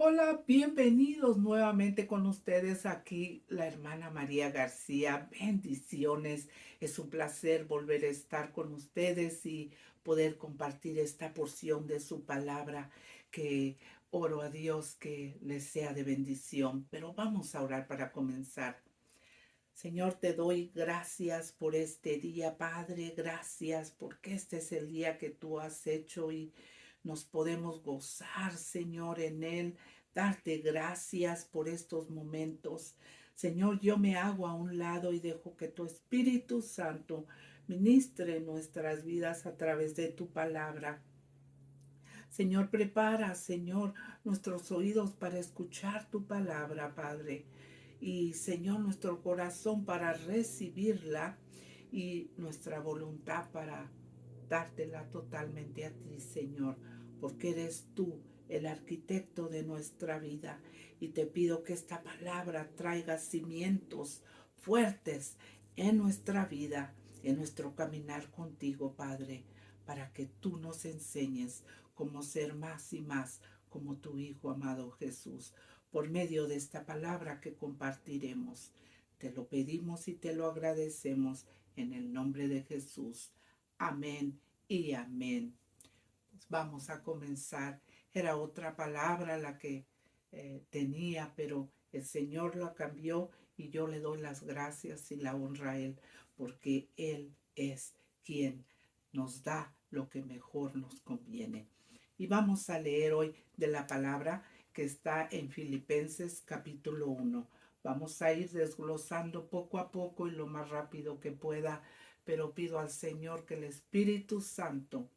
Hola, bienvenidos nuevamente con ustedes aquí, la hermana María García. Bendiciones. Es un placer volver a estar con ustedes y poder compartir esta porción de su palabra que oro a Dios que les sea de bendición. Pero vamos a orar para comenzar. Señor, te doy gracias por este día, Padre, gracias porque este es el día que tú has hecho y nos podemos gozar, Señor, en él, darte gracias por estos momentos. Señor, yo me hago a un lado y dejo que tu Espíritu Santo ministre nuestras vidas a través de tu palabra. Señor, prepara, Señor, nuestros oídos para escuchar tu palabra, Padre. Y, Señor, nuestro corazón para recibirla y nuestra voluntad para dártela totalmente a ti, Señor, porque eres tú el arquitecto de nuestra vida. Y te pido que esta palabra traiga cimientos fuertes en nuestra vida, en nuestro caminar contigo, Padre, para que tú nos enseñes cómo ser más y más como tu Hijo amado Jesús, por medio de esta palabra que compartiremos. Te lo pedimos y te lo agradecemos en el nombre de Jesús. Amén y amén. Pues vamos a comenzar. Era otra palabra la que tenía, pero el Señor la cambió y yo le doy las gracias y la honra a Él, porque Él es quien nos da lo que mejor nos conviene. Y vamos a leer hoy de la palabra que está en Filipenses capítulo 1. Vamos a ir desglosando poco a poco y lo más rápido que pueda, pero pido al Señor que el Espíritu Santo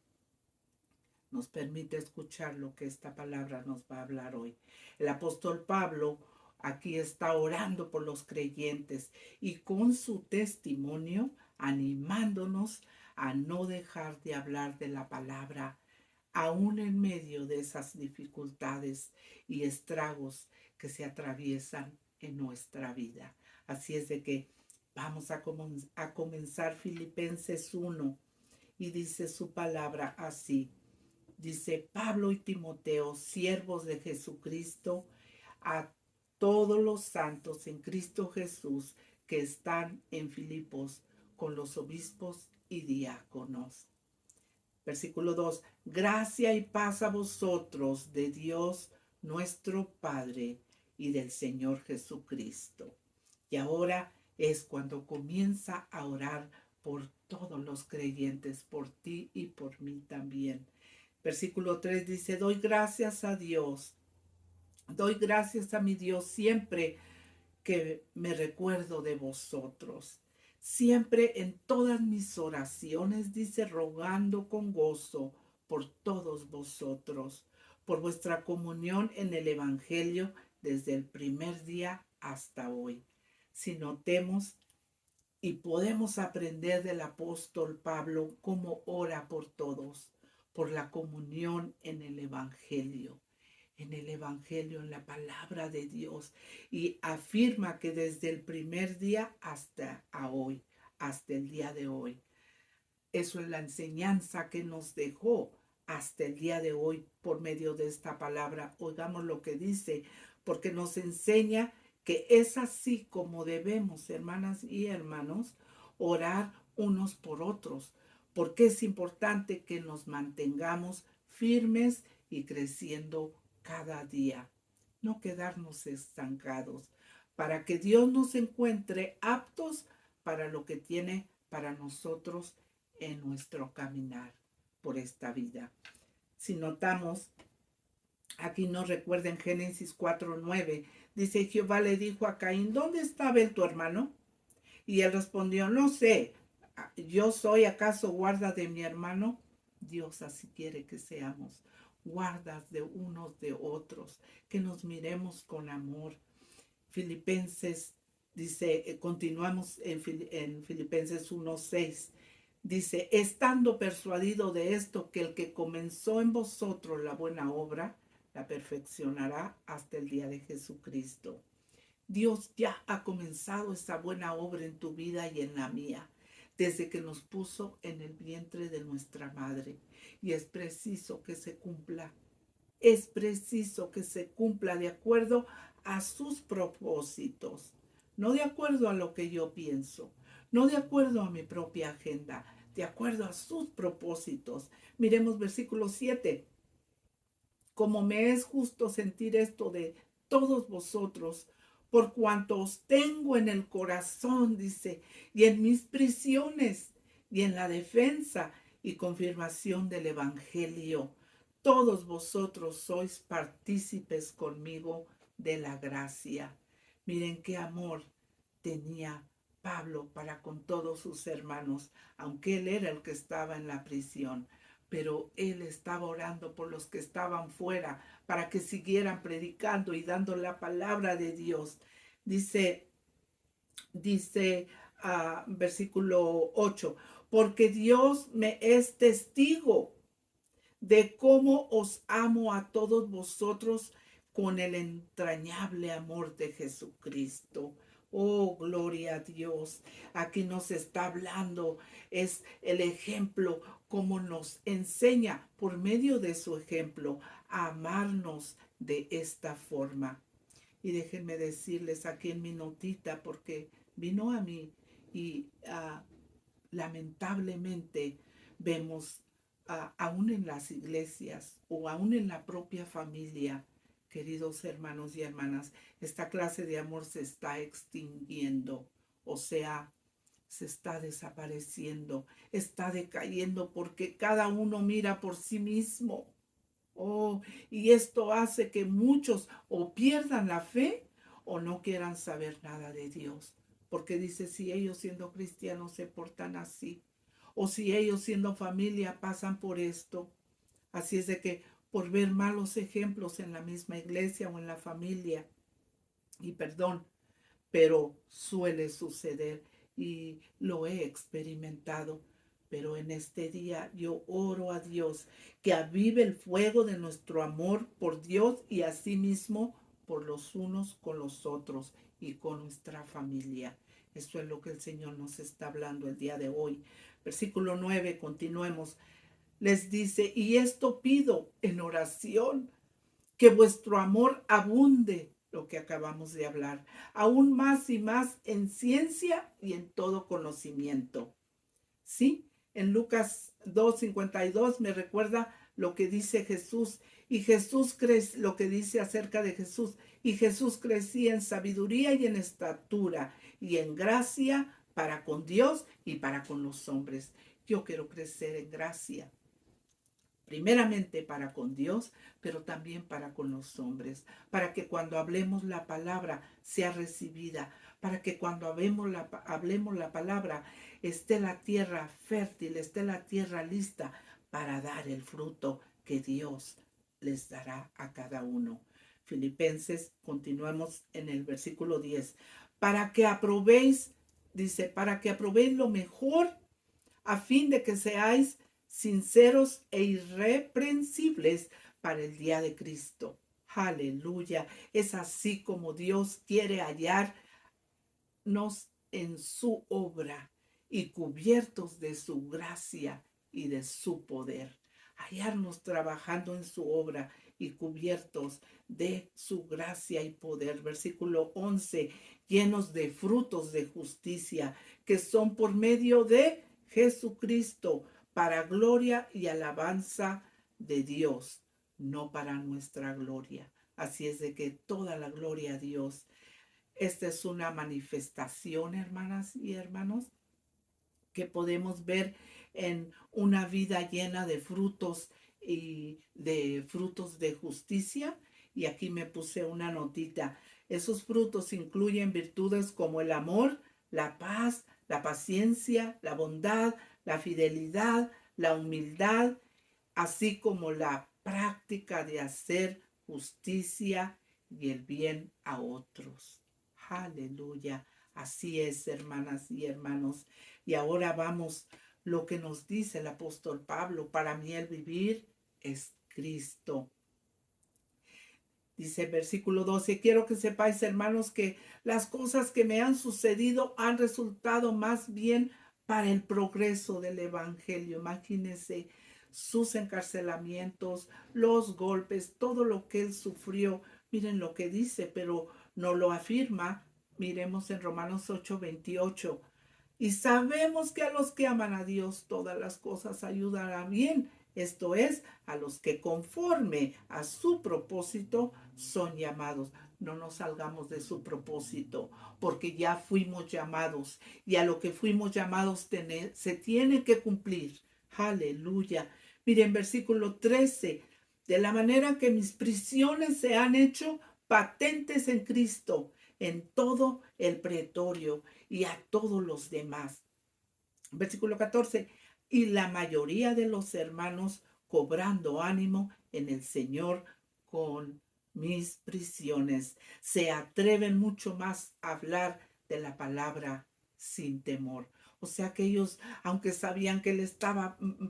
nos permite escuchar lo que esta palabra nos va a hablar hoy. El apóstol Pablo aquí está orando por los creyentes y con su testimonio animándonos a no dejar de hablar de la palabra aún en medio de esas dificultades y estragos que se atraviesan en nuestra vida. Así es de que vamos a comenzar Filipenses 1 y dice su palabra así. Dice Pablo y Timoteo, siervos de Jesucristo, a todos los santos en Cristo Jesús que están en Filipos con los obispos y diáconos. Versículo 2. Gracia y paz a vosotros de Dios nuestro Padre y del Señor Jesucristo. Y ahora es cuando comienza a orar por todos los creyentes, por ti y por mí también. Versículo 3 dice, doy gracias a mi Dios siempre que me recuerdo de vosotros. Siempre en todas mis oraciones, dice, rogando con gozo por todos vosotros, por vuestra comunión en el Evangelio desde el primer día hasta hoy. Si notemos y podemos aprender del apóstol Pablo cómo ora por todos, por la comunión en el Evangelio, en la palabra de Dios, y afirma que desde el primer día hasta hoy, hasta el día de hoy. Eso es la enseñanza que nos dejó hasta el día de hoy por medio de esta palabra. Oigamos lo que dice, porque nos enseña que es así como debemos, hermanas y hermanos, orar unos por otros, porque es importante que nos mantengamos firmes y creciendo cada día, no quedarnos estancados, para que Dios nos encuentre aptos para lo que tiene para nosotros en nuestro caminar por esta vida. Si notamos, aquí nos recuerda en Génesis 4:9, dice Jehová le dijo a Caín, ¿dónde está Abel tu hermano? Y él respondió, no sé, yo soy acaso guarda de mi hermano. Dios así quiere que seamos guardas de unos de otros, que nos miremos con amor. Filipenses dice, continuamos en Filipenses 1:6. Dice, estando persuadido de esto, que el que comenzó en vosotros la buena obra, la perfeccionará hasta el día de Jesucristo. Dios ya ha comenzado esa buena obra en tu vida y en la mía, desde que nos puso en el vientre de nuestra madre. Y es preciso que se cumpla es preciso que se cumpla de acuerdo a sus propósitos, no de acuerdo a lo que yo pienso, no de acuerdo a mi propia agenda, de acuerdo a sus propósitos. Miremos versículo 7. Como me es justo sentir esto de todos vosotros, por cuanto os tengo en el corazón, dice, y en mis prisiones, y en la defensa y confirmación del Evangelio. Todos vosotros sois partícipes conmigo de la gracia. Miren qué amor tenía Pablo para con todos sus hermanos, aunque él era el que estaba en la prisión, pero él estaba orando por los que estaban fuera para que siguieran predicando y dando la palabra de Dios. Dice, versículo 8, porque Dios me es testigo de cómo os amo a todos vosotros con el entrañable amor de Jesucristo. Oh, gloria a Dios. Aquí nos está hablando, es el ejemplo, como nos enseña por medio de su ejemplo a amarnos de esta forma. Y déjenme decirles aquí en mi notita, porque vino a mí y lamentablemente vemos aún en las iglesias o aún en la propia familia, queridos hermanos y hermanas, esta clase de amor se está extinguiendo, o sea, se está desapareciendo, está decayendo porque cada uno mira por sí mismo. Oh, y esto hace que muchos o pierdan la fe o no quieran saber nada de Dios. Porque dice, si ellos siendo cristianos se portan así, o si ellos siendo familia pasan por esto. Así es de que por ver malos ejemplos en la misma iglesia o en la familia, y perdón, pero suele suceder y lo he experimentado. Pero en este día yo oro a Dios que avive el fuego de nuestro amor por Dios y asimismo por los unos con los otros y con nuestra familia. Eso es lo que el Señor nos está hablando el día de hoy. Versículo 9, continuemos. Les dice, y esto pido en oración, que vuestro amor abunde, lo que acabamos de hablar, aún más y más en ciencia y en todo conocimiento. Sí, en Lucas 2:52 me recuerda lo que dice Jesús, y Jesús crece, lo que dice acerca de Jesús, y Jesús crecía en sabiduría y en estatura y en gracia para con Dios y para con los hombres. Yo quiero crecer en gracia, primeramente para con Dios, pero también para con los hombres, para que cuando hablemos la palabra sea recibida, para que cuando hablemos la palabra esté la tierra fértil, esté la tierra lista para dar el fruto que Dios les dará a cada uno. Filipenses, continuamos en el versículo 10, para que aprobéis, dice, para que aprobéis lo mejor a fin de que seáis sinceros e irreprensibles para el día de Cristo. Aleluya. Es así como Dios quiere hallarnos en su obra y cubiertos de su gracia y de su poder. Hallarnos trabajando en su obra y cubiertos de su gracia y poder. Versículo 11, llenos de frutos de justicia que son por medio de Jesucristo, para gloria y alabanza de Dios, no para nuestra gloria. Así es de que toda la gloria a Dios. Esta es una manifestación, hermanas y hermanos, que podemos ver en una vida llena de frutos y de frutos de justicia. Y aquí me puse una notita. Esos frutos incluyen virtudes como el amor, la paz, la paciencia, la bondad, la fidelidad, la humildad, así como la práctica de hacer justicia y el bien a otros. Aleluya. Así es, hermanas y hermanos. Y ahora vamos, lo que nos dice el apóstol Pablo, para mí el vivir es Cristo. Dice el versículo 12, quiero que sepáis, hermanos, que las cosas que me han sucedido han resultado más bien para el progreso del Evangelio. Imagínense, sus encarcelamientos, los golpes, todo lo que él sufrió. Miren lo que dice, pero no lo afirma. Miremos en Romanos 8:28. Y sabemos que a los que aman a Dios todas las cosas ayudan a bien, esto es, a los que conforme a su propósito son llamados. No nos salgamos de su propósito, porque ya fuimos llamados y a lo que fuimos llamados se tiene que cumplir. Aleluya. Miren, versículo 13. De la manera que mis prisiones se han hecho patentes en Cristo, en todo el pretorio y a todos los demás. Versículo 14. Y la mayoría de los hermanos cobrando ánimo en el Señor con mis prisiones, se atreven mucho más a hablar de la palabra sin temor. O sea que ellos, aunque sabían que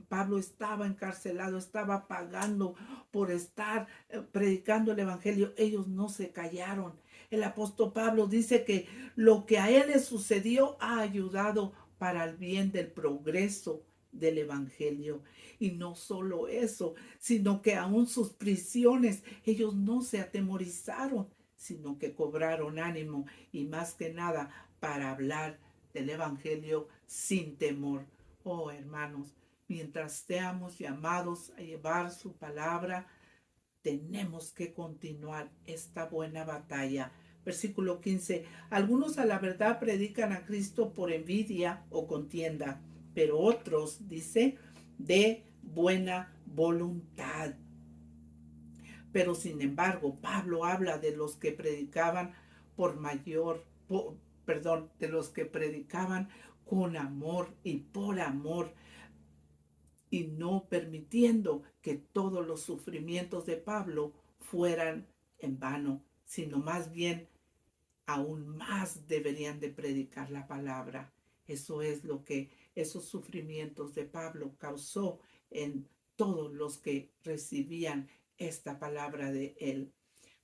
Pablo estaba encarcelado, estaba pagando por estar predicando el evangelio, ellos no se callaron. El apóstol Pablo dice que lo que a él le sucedió ha ayudado para el bien del progreso del evangelio. Y no solo eso, sino que aún sus prisiones, ellos no se atemorizaron, sino que cobraron ánimo y más que nada para hablar del evangelio sin temor. Oh, hermanos, mientras seamos llamados a llevar su palabra, tenemos que continuar esta buena batalla. Versículo 15. Algunos a la verdad predican a Cristo por envidia o contienda, pero otros, dice, de buena voluntad. Pero sin embargo, Pablo habla de los que predicaban de los que predicaban con amor y por amor, y no permitiendo que todos los sufrimientos de Pablo fueran en vano, sino más bien aún más deberían de predicar la palabra. Eso es lo que esos sufrimientos de Pablo causó en todos los que recibían esta palabra de él.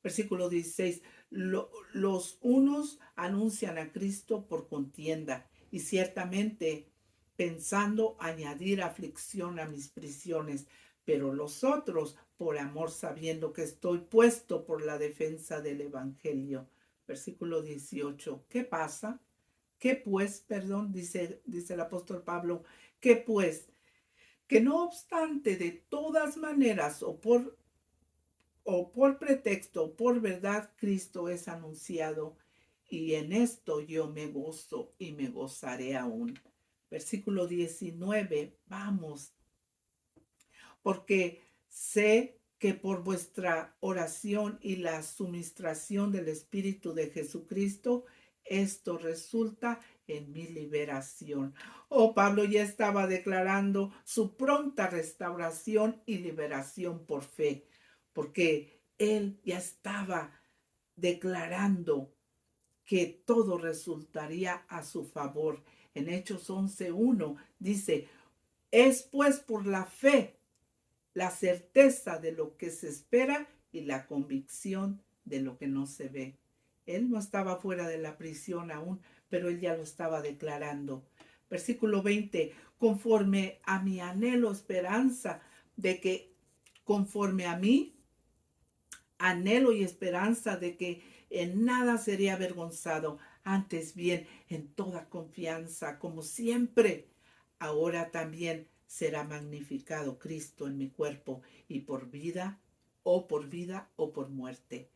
Versículo 16. Los unos anuncian a Cristo por contienda y ciertamente pensando añadir aflicción a mis prisiones, pero los otros por amor, sabiendo que estoy puesto por la defensa del evangelio. Versículo 18. ¿Qué pasa? ¿Qué pues? Perdón, dice el apóstol Pablo. ¿Qué pues? Que no obstante, de todas maneras, o por pretexto, o por verdad, Cristo es anunciado, y en esto yo me gozo y me gozaré aún. Versículo 19, vamos, porque sé que por vuestra oración y la suministración del Espíritu de Jesucristo, esto resulta en mi liberación. Oh, Pablo ya estaba declarando su pronta restauración y liberación por fe, porque él ya estaba declarando que todo resultaría a su favor. En Hechos 11:1 dice, es pues por la fe la certeza de lo que se espera y la convicción de lo que no se ve. Él no estaba fuera de la prisión aún, pero él ya lo estaba declarando. Versículo 20, conforme a mi anhelo, esperanza de que, conforme a mí, anhelo y esperanza de que en nada seré avergonzado, antes bien, en toda confianza, como siempre, ahora también será magnificado Cristo en mi cuerpo, y por vida o por muerte.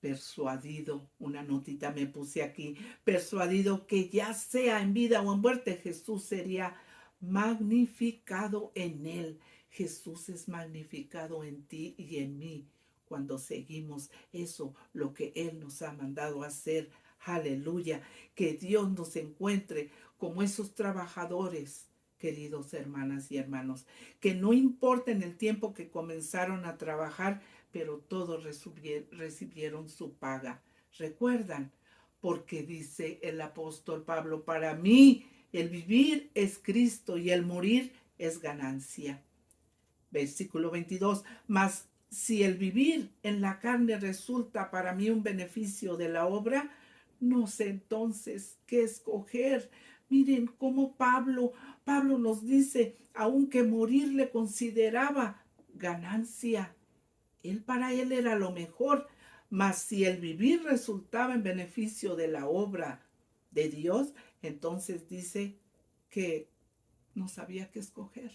Persuadido, una notita me puse aquí, persuadido que ya sea en vida o en muerte, Jesús sería magnificado en él. Jesús es magnificado en ti y en mí cuando seguimos eso, lo que Él nos ha mandado a hacer. Aleluya. Que Dios nos encuentre como esos trabajadores, queridos hermanas y hermanos, que no importa en el tiempo que comenzaron a trabajar, pero todos recibieron su paga. ¿Recuerdan? Porque dice el apóstol Pablo, para mí el vivir es Cristo y el morir es ganancia. Versículo 22, mas si el vivir en la carne resulta para mí un beneficio de la obra, no sé entonces qué escoger, Miren cómo Pablo nos dice, aunque morir le consideraba ganancia. Para él era lo mejor, mas si el vivir resultaba en beneficio de la obra de Dios, entonces dice que no sabía qué escoger,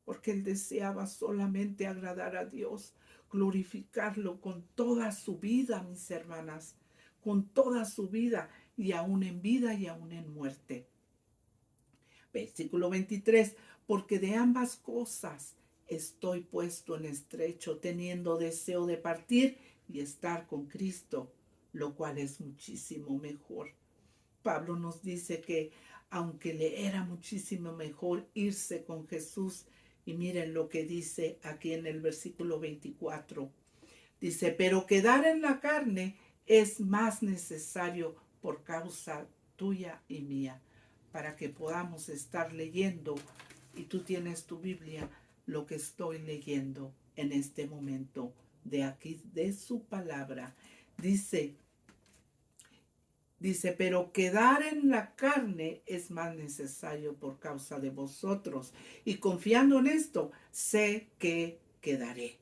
porque él deseaba solamente agradar a Dios, glorificarlo con toda su vida, mis hermanas, con toda su vida, y aún en vida y aún en muerte. Versículo 23, porque de ambas cosas estoy puesto en estrecho, teniendo deseo de partir y estar con Cristo, lo cual es muchísimo mejor. Pablo nos dice que aunque le era muchísimo mejor irse con Jesús, y miren lo que dice aquí en el versículo 24, dice, pero quedar en la carne es más necesario por causa tuya y mía, para que podamos estar leyendo, y tú tienes tu Biblia, lo que estoy leyendo en este momento, de aquí, de su palabra. Dice, pero quedar en la carne es más necesario por causa de vosotros. Y confiando en esto, sé que quedaré,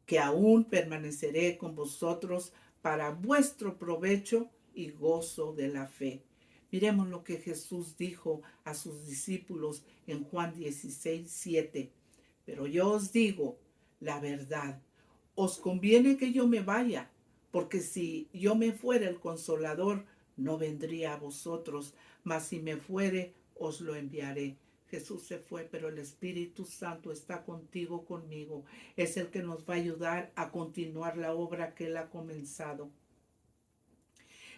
que aún permaneceré con vosotros para vuestro provecho y gozo de la fe. Miremos lo que Jesús dijo a sus discípulos en Juan 16:7. Pero yo os digo la verdad, os conviene que yo me vaya, porque si yo me fuera, el Consolador no vendría a vosotros, mas si me fuere, os lo enviaré. Jesús se fue, pero el Espíritu Santo está contigo, conmigo. Es el que nos va a ayudar a continuar la obra que Él ha comenzado.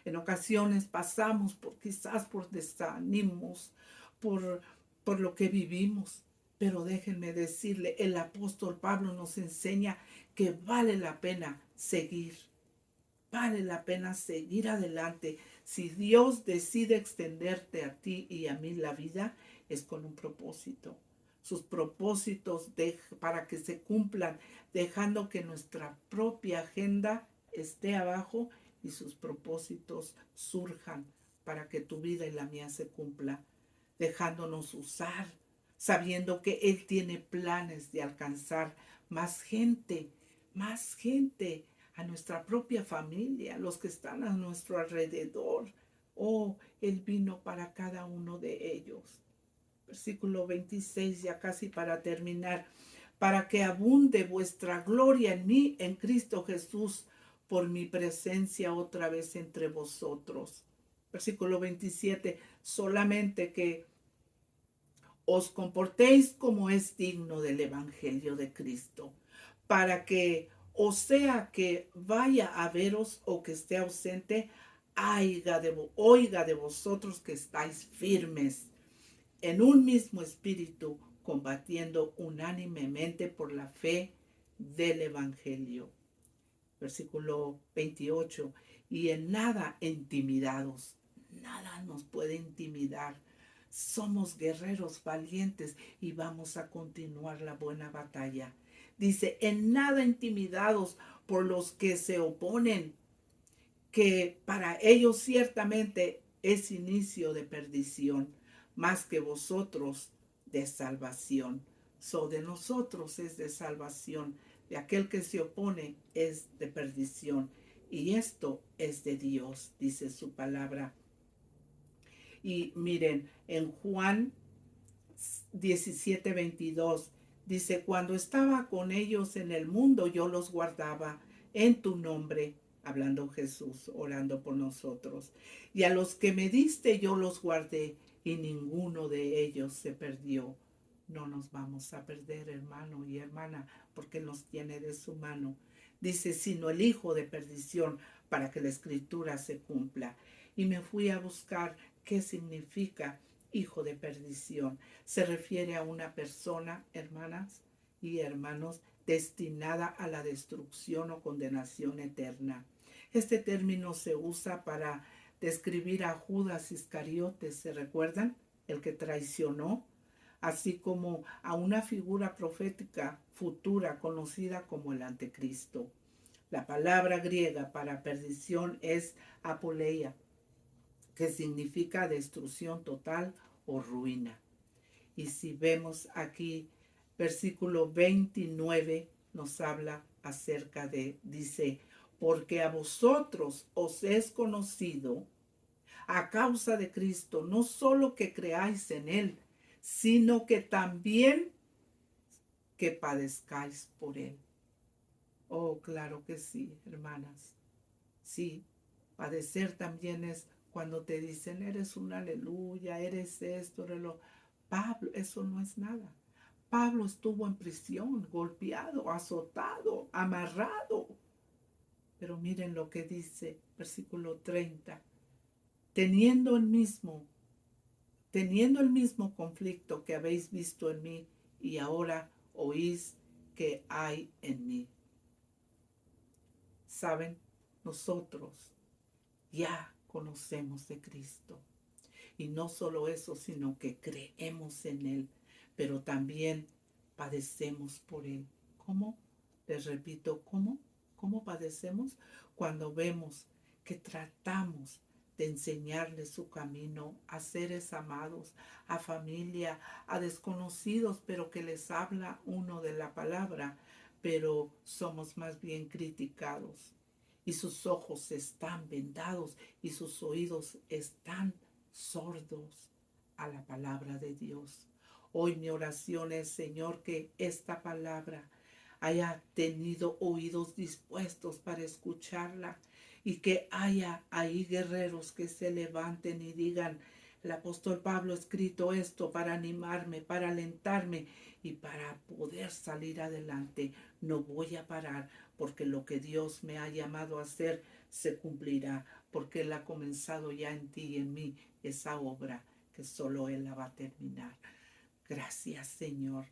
En ocasiones pasamos quizás por desánimos, por, por lo que vivimos. Pero déjenme decirle, el apóstol Pablo nos enseña que vale la pena seguir. Vale la pena seguir adelante. Si Dios decide extenderte a ti y a mí la vida, es con un propósito. Sus propósitos para que se cumplan, dejando que nuestra propia agenda esté abajo y sus propósitos surjan para que tu vida y la mía se cumpla, dejándonos usar, sabiendo que Él tiene planes de alcanzar más gente, a nuestra propia familia, los que están a nuestro alrededor. Oh, Él vino para cada uno de ellos. Versículo 26, ya casi para terminar. Para que abunde vuestra gloria en mí, en Cristo Jesús, por mi presencia otra vez entre vosotros. Versículo 27, solamente que os comportéis como es digno del Evangelio de Cristo, para que, o sea que vaya a veros o que esté ausente, oiga de vosotros que estáis firmes en un mismo espíritu, combatiendo unánimemente por la fe del Evangelio. Versículo 28, y en nada intimidados, nada nos puede intimidar. Somos guerreros valientes y vamos a continuar la buena batalla. Dice, en nada intimidados por los que se oponen, que para ellos ciertamente es inicio de perdición, más que vosotros de salvación. De nosotros es de salvación, de aquel que se opone es de perdición. Y esto es de Dios, dice su palabra. Y miren, en Juan 17:22 dice, cuando estaba con ellos en el mundo, yo los guardaba en tu nombre, hablando Jesús, orando por nosotros. Y a los que me diste, yo los guardé, y ninguno de ellos se perdió. No nos vamos a perder, hermano y hermana, porque nos tiene de su mano. Dice, sino el hijo de perdición, para que la escritura se cumpla. Y me fui a buscar qué significa hijo de perdición. Se refiere a una persona, hermanas y hermanos, destinada a la destrucción o condenación eterna. Este término se usa para describir a Judas Iscariote, ¿se recuerdan? El que traicionó, así como a una figura profética futura conocida como el anticristo. La palabra griega para perdición es apoleia, que significa destrucción total o ruina. Y si vemos aquí, versículo 29 nos habla acerca de, dice, porque a vosotros os es conocido a causa de Cristo, no solo que creáis en Él, sino que también que padezcáis por Él. Oh, claro que sí, hermanas. Sí, padecer también es cuando te dicen, eres un aleluya, eres esto, eres lo. Pablo, eso no es nada. Pablo estuvo en prisión, golpeado, azotado, amarrado. Pero miren lo que dice, versículo 30. Teniendo el mismo, teniendo el mismo conflicto que habéis visto en mí y ahora oís que hay en mí. Saben, nosotros ya conocemos de Cristo. Y no solo eso, sino que creemos en Él, pero también padecemos por Él. ¿Cómo? Les repito, ¿cómo? ¿Cómo padecemos? Cuando vemos que tratamos de enseñarles su camino a seres amados, a familia, a desconocidos, pero que les habla uno de la palabra, pero somos más bien criticados. Y sus ojos están vendados y sus oídos están sordos a la palabra de Dios. Hoy mi oración es, Señor, que esta palabra haya tenido oídos dispuestos para escucharla y que haya ahí guerreros que se levanten y digan, el apóstol Pablo ha escrito esto para animarme, para alentarme y para poder salir adelante. No voy a parar porque lo que Dios me ha llamado a hacer se cumplirá, porque Él ha comenzado ya en ti y en mí esa obra que solo Él la va a terminar. Gracias, Señor.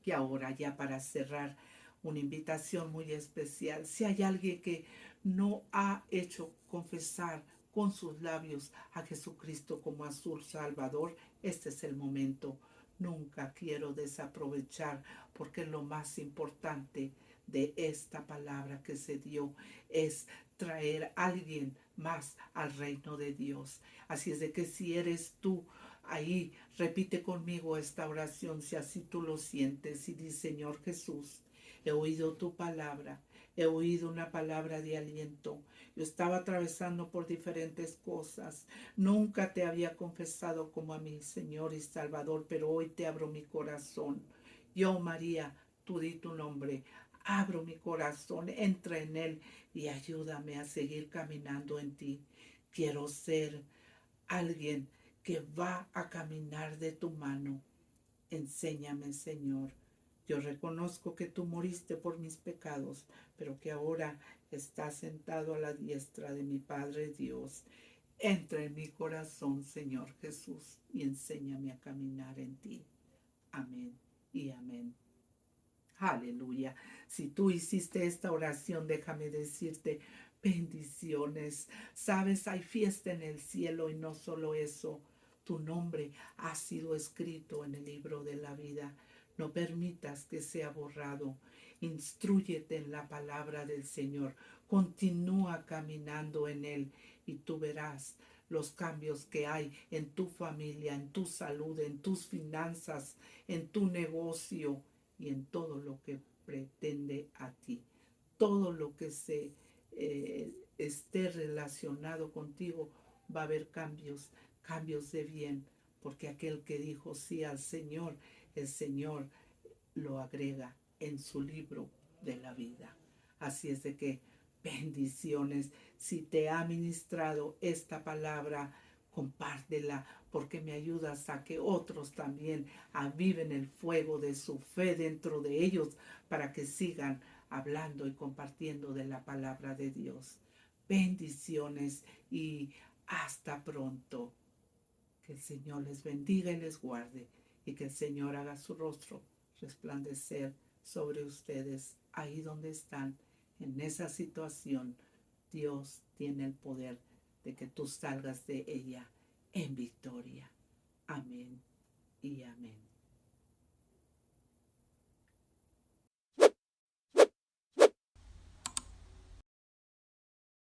Y ahora ya para cerrar, una invitación muy especial. Si hay alguien que no ha hecho confesar con sus labios a Jesucristo como a su Salvador, este es el momento. Nunca quiero desaprovechar porque lo más importante de esta palabra que se dio es traer a alguien más al reino de Dios. Así es de que si eres tú ahí, repite conmigo esta oración si así tú lo sientes y dice, Señor Jesús, he oído tu palabra, he oído una palabra de aliento. Yo estaba atravesando por diferentes cosas. Nunca te había confesado como a mi Señor y Salvador, pero hoy te abro mi corazón. Yo, María, tú di tu nombre. Abro mi corazón, entra en él y ayúdame a seguir caminando en ti. Quiero ser alguien que va a caminar de tu mano. Enséñame, Señor. Yo reconozco que tú moriste por mis pecados, pero que ahora estás sentado a la diestra de mi Padre Dios. Entra en mi corazón, Señor Jesús, y enséñame a caminar en ti. Amén y amén. Aleluya. Si tú hiciste esta oración, déjame decirte bendiciones. Sabes, hay fiesta en el cielo y no solo eso. Tu nombre ha sido escrito en el libro de la vida. No permitas que sea borrado. Instrúyete en la palabra del Señor. Continúa caminando en él y tú verás los cambios que hay en tu familia, en tu salud, en tus finanzas, en tu negocio y en todo lo que pretende a ti. Todo lo que se esté relacionado contigo va a haber cambios, cambios de bien, porque aquel que dijo sí al Señor, el Señor lo agrega en su libro de la vida. Así es de que bendiciones. Si te ha ministrado esta palabra, compártela porque me ayudas a que otros también aviven el fuego de su fe dentro de ellos para que sigan hablando y compartiendo de la palabra de Dios. Bendiciones y hasta pronto. Que el Señor les bendiga y les guarde y que el Señor haga su rostro resplandecer sobre ustedes ahí donde están en esa situación. Dios tiene el poder de que tú salgas de ella en victoria. Amén y amén.